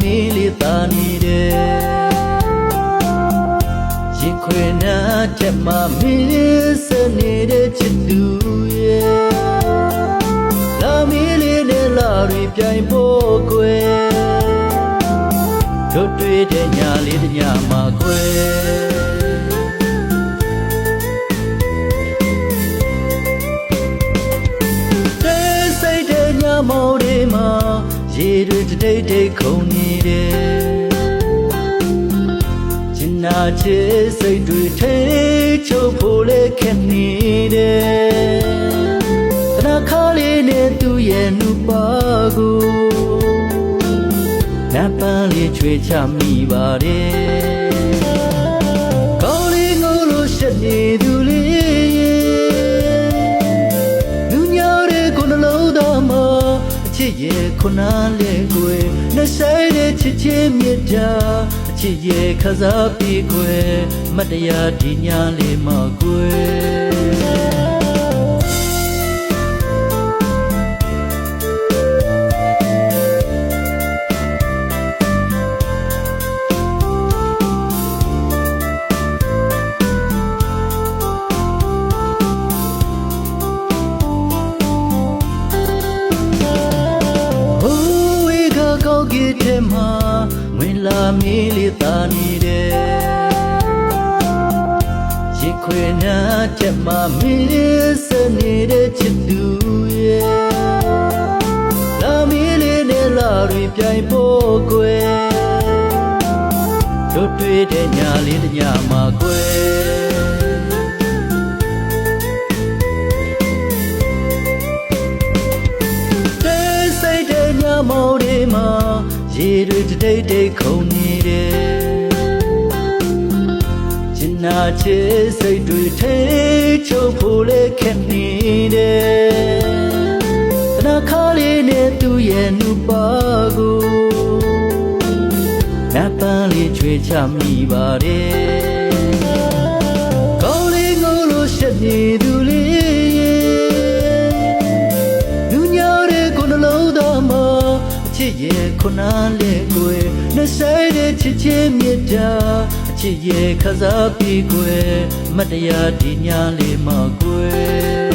မီးလေးသာနေတယ်ရင်ခွေနာချက်မှမင်းစနေတဲ့ချစ်သူရဲ့လာမီးလေးနဲ့လာရီပြိုင်ဖို့ကွယ်တို့တွေ့တဲ့ညလေးတညမှာကွယ်မော်ဒီမှာရေတွေတိတ်တိတ်ခုန်နေတယ်ကျင်နာချစ်စိတ်တွေထိချုပ်ဖို့လေခက်နေတယ်ခဏခါလေးနဲ့သူ့ရဲ့နှုတ်ပါကိုနတ်ပန်းလေးချွေချမိပါတယ်ကောင်းလေးငိုလို့ရှက်နေသူလေးချစ်ရဲ့ခုနလေးကွယ်နှဆိုင်တဲ့ချစ်ချင်းမြတ်တာအချစ်ရဲ့ခစားပြီးကွယ်မတရားဒီညာလေးမကွယ်ထဲမှာဝင်လာမီးလေးသာနေတယ်ရင်ခွေနာချက်မှမင်းစနေတဲ့ချစ်သူရဲ့လာမီးလေးနဲ့လာရီပြိုင်ဖို့ကွယ်တို့တွေ့တဲ့ညလေးတညမှာကွယ်မော်ဒီမှာရေတွေတိတ်တိတ်ခုန်နေတယ်ကျင်နာချစ်စိတ်တွေထိချုပ်ဖို့လေခက်နေတယ်ခဏခါလေးနဲ့သူ့ရဲ့နှုတ်ပါကိုနတ်ပန်းလေးချွေချမိပါတယ်ကောင်းလေးငိုလို့ရှက်နေသူချစ်ရဲ့ခုနလေးကွယ်နှဆိုင်တဲ့ချစ်ချင်းမြတ်တာအချစ်ရဲ့ခစားပြီးကွယ်မတရားဒီညာလေးမကွယ်